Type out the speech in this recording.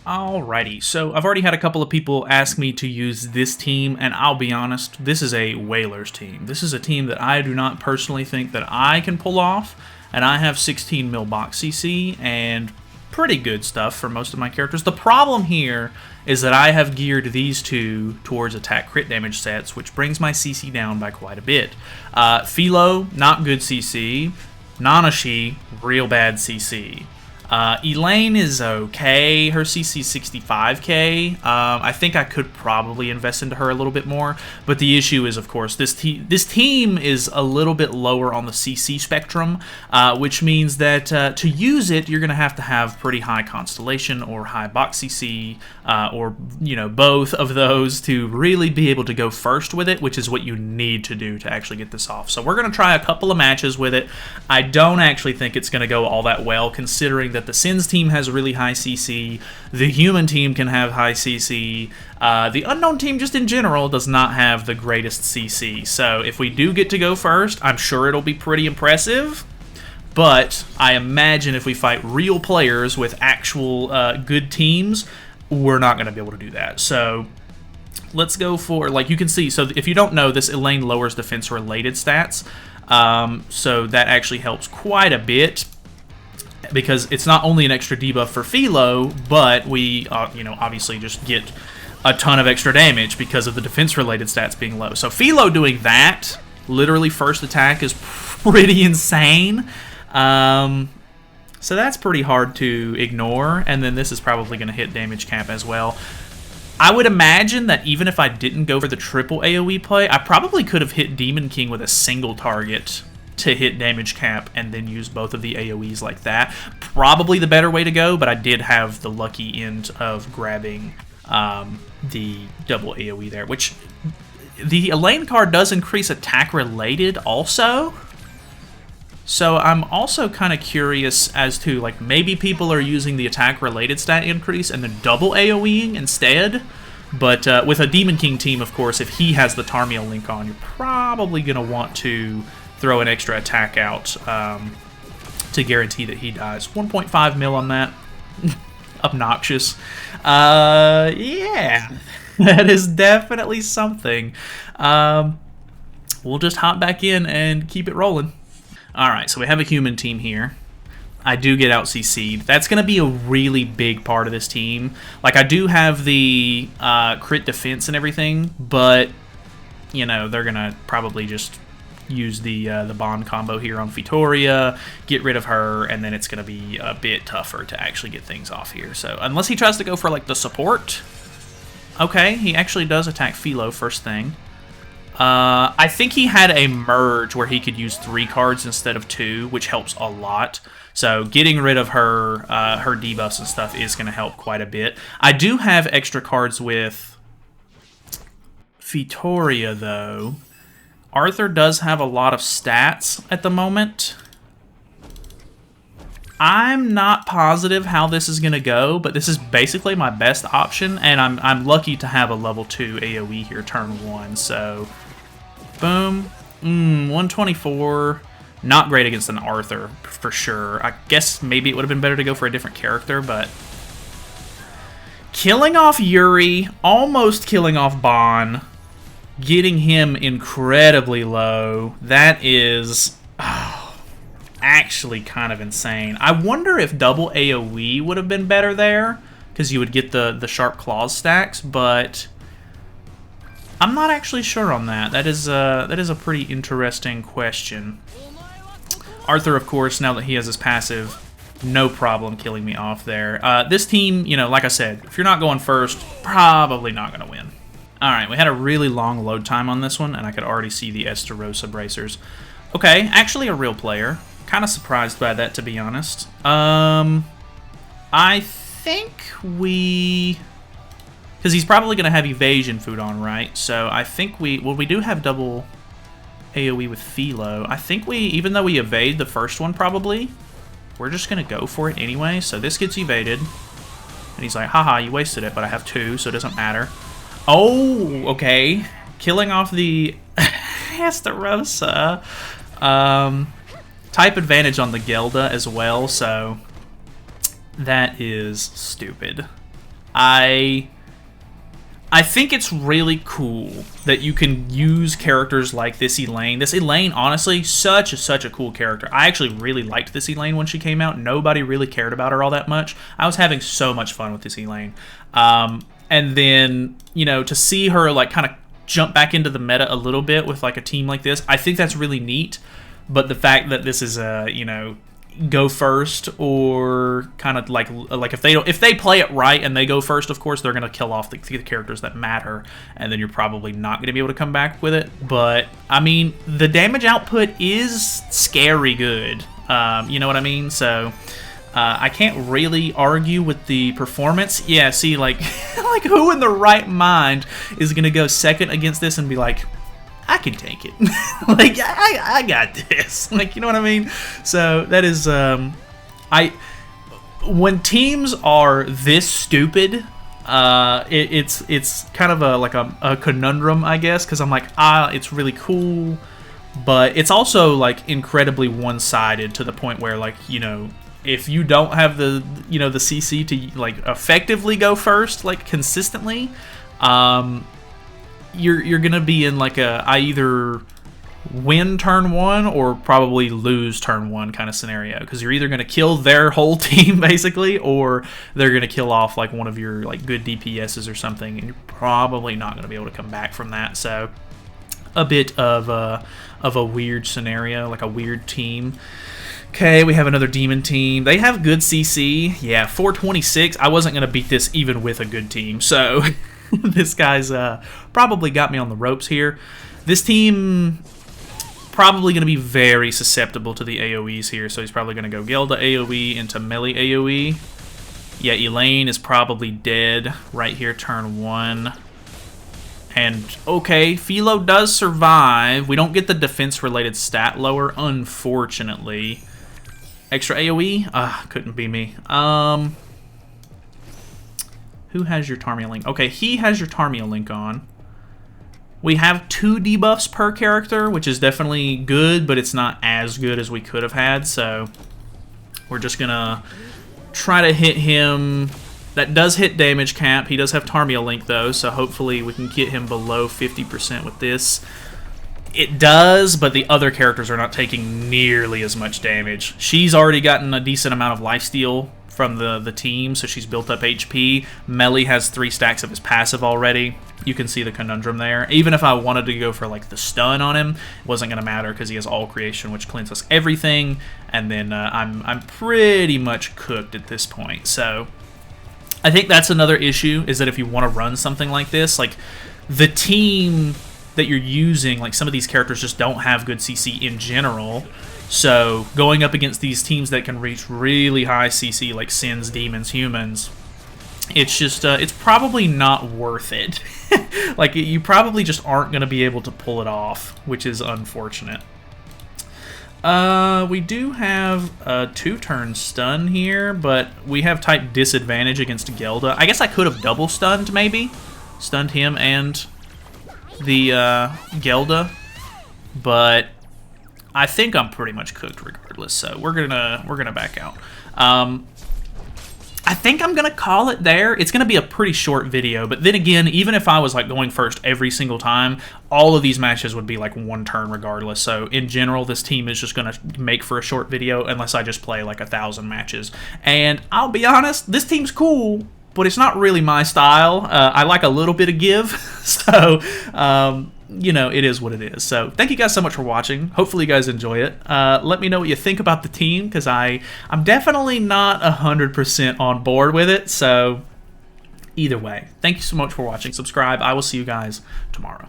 Alrighty, so I've already had a couple of people ask me to use this team, and I'll be honest, this is a Whalers team. This is a team that I do not personally think that I can pull off, and I have 16 mil box CC, and pretty good stuff for most of my characters. The problem here is that I have geared these two towards attack crit damage sets, which brings my CC down by quite a bit. Filo, not good CC. Nanashi, real bad CC. Elaine is okay. Her CC is 65k. I think I could probably invest into her a little bit more, but the issue is, of course, this team is a little bit lower on the CC spectrum, which means that to use it, you're going to have pretty high Constellation or high box CC, or both of those to really be able to go first with it, which is what you need to do to actually get this off. So we're going to try a couple of matches with it. I don't actually think it's going to go all that well, considering that the Sins team has really high CC, the human team can have high CC, the unknown team just in general does not have the greatest CC. So if we do get to go first, I'm sure it'll be pretty impressive, but I imagine if we fight real players with actual good teams, we're not going to be able to do that. So let's go for, like you can see, so if you don't know, this Elaine lowers defense-related stats, so that actually helps quite a bit, because it's not only an extra debuff for Filo, but we, obviously just get a ton of extra damage because of the defense-related stats being low. So Filo doing that, literally first attack, is pretty insane. So that's pretty hard to ignore, and then this is probably going to hit damage cap as well. I would imagine that even if I didn't go for the triple AoE play, I probably could have hit Demon King with a single target to hit damage cap and then use both of the AoEs like that. Probably the better way to go, but I did have the lucky end of grabbing the double AoE there, which the Elaine card does increase attack related also. So I'm also kind of curious as to, like, maybe people are using the attack related stat increase and then double AoEing instead. But with a Demon King team, of course, if he has the Tarmiel link on, you're probably going to want to throw an extra attack out to guarantee that he dies. 1.5 mil on that. Obnoxious. Yeah, that is definitely something. We'll just hop back in and keep it rolling. Alright, so we have a human team here. I do get out CC'd. That's going to be a really big part of this team. Like, I do have the crit defense and everything, but, they're going to probably just use the bond combo here on Fitoria, get rid of her, and then it's going to be a bit tougher to actually get things off here. So unless he tries to go for, like, the support. Okay, he actually does attack Filo first thing. I think he had a merge where he could use 3 cards instead of 2, which helps a lot. So getting rid of her her debuffs and stuff is going to help quite a bit. I do have extra cards with Fitoria, though. Arthur does have a lot of stats at the moment. I'm not positive how this is going to go, but this is basically my best option, and I'm lucky to have a level 2 AoE here turn 1, so boom. 124. Not great against an Arthur, for sure. I guess maybe it would have been better to go for a different character, but killing off Yuri, almost killing off Bon, getting him incredibly low, that is actually kind of insane. I wonder if double AoE would have been better there, because you would get the Sharp Claws stacks, but I'm not actually sure on that. That is a pretty interesting question. Arthur, of course, now that he has his passive, no problem killing me off there. This team, like I said, if you're not going first, probably not going to win. Alright, we had a really long load time on this one, and I could already see the Esterosa bracers. Okay, actually a real player. Kind of surprised by that, to be honest. I think we... because he's probably going to have evasion food on, right? So I think we do have double AoE with Filo. I think we, even though we evade the first one probably, we're just going to go for it anyway. So this gets evaded. And he's like, haha, you wasted it, but I have 2, so it doesn't matter. Oh, okay. Killing off the Esterosa. Type advantage on the Gelda as well, so that is stupid. I think it's really cool that you can use characters like this Elaine. This Elaine, honestly, such a cool character. I actually really liked this Elaine when she came out. Nobody really cared about her all that much. I was having so much fun with this Elaine. And then, you know, to see her, like, kind of jump back into the meta a little bit with, like, a team like this, I think that's really neat. But the fact that this is a, you know, go first, or kind of like if they play it right and they go first, of course they're going to kill off the characters that matter, and then you're probably not going to be able to come back with it. But I mean, the damage output is scary good, you know what I mean? So I can't really argue with the performance. Yeah, see, like like who in the right mind is going to go second against this and be like, I can take it. Like, I got this. Like, you know what I mean? So that is, when teams are this stupid, it's kind of a conundrum, I guess, because I'm like, it's really cool, but it's also like incredibly one-sided to the point where, like, you know, if you don't have the, you know, the CC to like effectively go first, like consistently, you're gonna be in like I either win turn one or probably lose turn one kind of scenario, because you're either gonna kill their whole team basically, or they're gonna kill off like one of your like good DPSs or something, and you're probably not gonna be able to come back from that. So a bit of a weird scenario, like a weird team. Okay, we have another demon team. They have good CC. Yeah, 426. I wasn't gonna beat this even with a good team, so this guy's probably got me on the ropes here. This team probably going to be very susceptible to the AoEs here, so he's probably going to go Gelda AoE into melee AoE. Yeah, Elaine is probably dead right here, turn one. And, okay, Filo does survive. We don't get the defense-related stat lower, unfortunately. Extra AoE? Couldn't be me. Who has your Tarmia Link? Okay, he has your Tarmia Link on. We have 2 debuffs per character, which is definitely good, but it's not as good as we could have had, so we're just gonna try to hit him. That does hit damage cap. He does have Tarmia Link, though, so hopefully we can get him below 50% with this. It does, but the other characters are not taking nearly as much damage. She's already gotten a decent amount of lifesteal from the team, so she's built up HP. Melee has 3 stacks of his passive already. You can see the conundrum there. Even if I wanted to go for like the stun on him, it wasn't going to matter because he has all creation, which cleanses everything, and then I'm pretty much cooked at this point. So I think that's another issue, is that if you want to run something like this, like the team that you're using, like some of these characters just don't have good CC in general. So going up against these teams that can reach really high CC, like Sins, Demons, Humans, it's just, it's probably not worth it. Like, you probably just aren't going to be able to pull it off, which is unfortunate. We do have a 2-turn stun here, but we have type disadvantage against Gelda. I guess I could have double stunned, maybe. Stunned him and the Gelda, but I think I'm pretty much cooked regardless, so we're gonna back out. I think I'm gonna call it there. It's gonna be a pretty short video, but then again, even if I was like going first every single time, all of these matches would be like 1 turn regardless. So in general, this team is just gonna make for a short video unless I just play like 1,000 matches. And I'll be honest, this team's cool, but it's not really my style. I like a little bit of give, so you know, it is what it is. So thank you guys so much for watching. Hopefully you guys enjoy it. Let me know what you think about the team, because I'm definitely not 100% on board with it. So either way, thank you so much for watching. Subscribe. I will see you guys tomorrow.